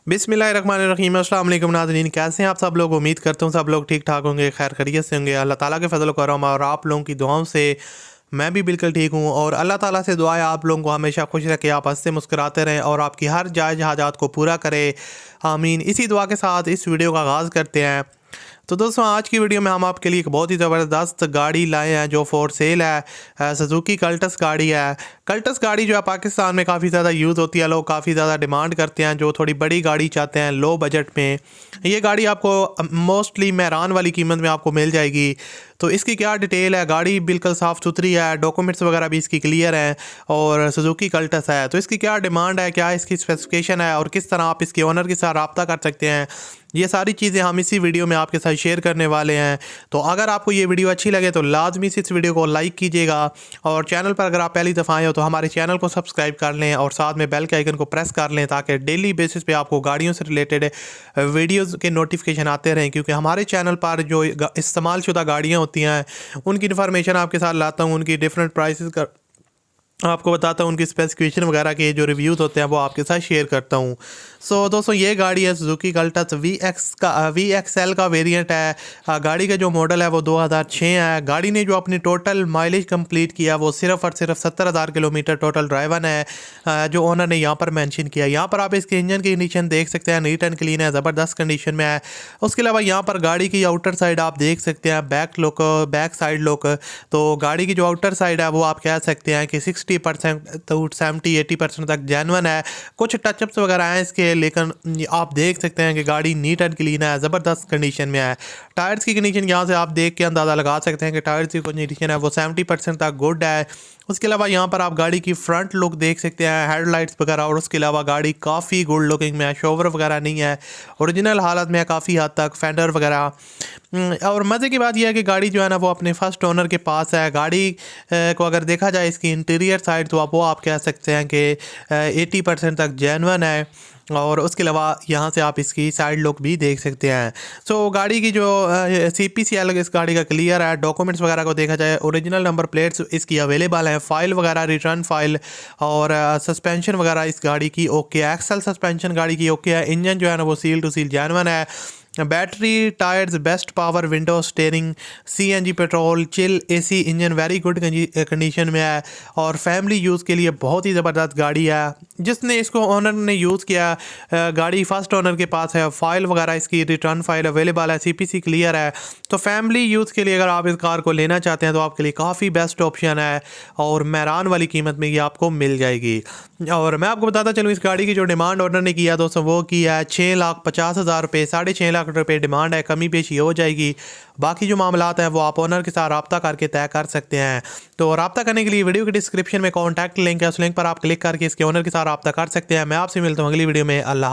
बिस्मिल्लाहिर्रहमानिर्रहीम। अस्सलाम वालेकुम नाज़रीन, कैसे हैं आप सब लोग। उम्मीद करता हूँ सब लोग ठीक ठाक होंगे, खैर खैरियत से होंगे। अल्लाह ताला के फजल करम और आप लोगों की दुआओं से मैं भी बिल्कुल ठीक हूँ। और अल्लाह ताला से दुआ है आप लोगों को हमेशा खुश रखे, आप हंसते मुस्कुराते रहें और आपकी हर जायज़ हाजात को पूरा करे, आमीन। इसी दुआ के साथ इस वीडियो का आगाज़ करते हैं। तो दोस्तों, आज की वीडियो में हम आपके लिए एक बहुत ही ज़बरदस्त गाड़ी लाए हैं जो फॉर सेल है। सुजुकी कल्टस गाड़ी है। कल्टस गाड़ी जो है पाकिस्तान में काफ़ी ज़्यादा यूज़ होती है, लोग काफ़ी ज़्यादा डिमांड करते हैं जो थोड़ी बड़ी गाड़ी चाहते हैं लो बजट में। ये गाड़ी आपको मोस्टली मेहरान वाली कीमत में आपको मिल जाएगी। तो इसकी क्या डिटेल है, गाड़ी बिल्कुल साफ़ सुथरी है, डॉक्यूमेंट्स वगैरह भी इसकी क्लियर हैं और सुजुकी कल्टस है। तो इसकी क्या डिमांड है, क्या इसकी स्पेसिफिकेशन है और किस तरह आप इसके ओनर के साथ रब्ता कर सकते हैं, ये सारी चीज़ें हम इसी वीडियो में आपके साथ शेयर करने वाले हैं। तो अगर आपको ये वीडियो अच्छी लगे तो लाजमी से इस वीडियो को लाइक कीजिएगा और चैनल पर अगर आप पहली दफ़ा आए हो तो हमारे चैनल को सब्सक्राइब कर लें और साथ में बेल के आइकन को प्रेस कर लें ताकि डेली बेसिस पे आपको गाड़ियों से रिलेटेड वीडियोज़ के नोटिफिकेशन आते रहें। क्योंकि हमारे चैनल पर जो इस्तेमाल शुदा गाड़ियाँ होती हैं उनकी इन्फॉर्मेशन आपके साथ लाता हूँ, उनकी डिफरेंट प्राइसेस का आपको बताता हूँ, उनकी स्पेसिफिकेशन वगैरह के जो रिव्यूज़ होते हैं वो आपके साथ शेयर करता हूँ। सो दोस्तों, ये गाड़ी है सुजुकी कल्टस VXL का वेरिएंट है। गाड़ी का जो मॉडल है वो 2006 है। गाड़ी ने जो अपनी टोटल माइलेज कंप्लीट किया वो सिर्फ और सिर्फ 70,000 किलोमीटर टोटल ड्राइवन है, जो ओनर ने यहाँ पर मेंशन किया। यहाँ पर आप इसके इंजन की कंडीशन देख सकते हैं, नीट एंड क्लीन है, ज़बरदस्त कंडीशन में है। उसके अलावा यहाँ पर गाड़ी की आउटर साइड आप देख सकते हैं, बैक साइड लुक। तो गाड़ी की जो आउटर साइड है वो आप कह सकते हैं कि 60% तो 70-80% तक जेन्युइन है। कुछ टचअप्स वगैरह हैं इसके, लेकिन आप देख सकते हैं कि गाड़ी नीट एंड क्लीन है, ज़बरदस्त कंडीशन में है। टायर्स की कंडीशन यहाँ से आप देख के अंदाज़ा लगा सकते हैं कि टायर्स की कंडीशन है वो 70% तक गुड है। उसके अलावा यहाँ पर आप गाड़ी की फ्रंट लुक देख सकते हैं, हेडलाइट्स वगैरह, और उसके अलावा गाड़ी काफ़ी गुड लुकिंग में है, शोवर वगैरह नहीं है, ओरिजिनल हालत में है काफ़ी हद तक, फेंडर वगैरह। और मज़े की बात यह है कि गाड़ी जो है ना वो अपने फर्स्ट ओनर के पास है। गाड़ी को अगर देखा जाए इसकी इंटीरियर साइड तो आप कह सकते हैं कि 80% तक जेन्युइन है। और उसके अलावा यहाँ से आप इसकी साइड लुक भी देख सकते हैं। सो गाड़ी की जो CPCL इस गाड़ी का क्लियर है। डॉक्यूमेंट्स वगैरह को देखा जाए, ओरिजिनल नंबर प्लेट्स इसकी अवेलेबल हैं, फ़ाइल वगैरह रिटर्न फ़ाइल, और सस्पेंशन वगैरह इस गाड़ी की ओके, एक्सल सस्पेंशन गाड़ी की ओके है। इंजन जो है ना वो सील टू सील जेन्युइन है। Battery, tyres, best power, window, steering, CNG petrol, chill AC, engine very good condition में है और फैमिली यूज़ के लिए बहुत ही ज़बरदस्त गाड़ी है। जिसने इसको ओनर ने यूज़ किया, गाड़ी फर्स्ट ओनर के पास है, फ़ाइल वगैरह इसकी रिटर्न फ़ाइल अवेलेबल है, CPC क्लियर है। तो फैमिली यूज़ के लिए अगर आप इस कार को लेना चाहते हैं तो आपके लिए काफ़ी बेस्ट ऑप्शन है और मेहरान वाली कीमत में ये आपको मिल जाएगी। और मैं आपको बताता चलूँ, इस गाड़ी की जो डिमांड ओनर ने किया दोस्तों वो किया है 6,50,000 रुपये, 6.5 लाख रुपये डिमांड है। कमी पेशी हो जाएगी, बाकी जो मामलात हैं वो आप ओनर के साथ रब्ता करके तय कर सकते हैं। तो रब्ता करने के लिए वीडियो के डिस्क्रिप्शन में कॉन्टैक्ट लिंक है, उस लिंक पर आप क्लिक करके इसके ओनर के साथ रब्ता कर सकते हैं। मैं आपसे मिलता हूँ अगली वीडियो में। अल्लाह।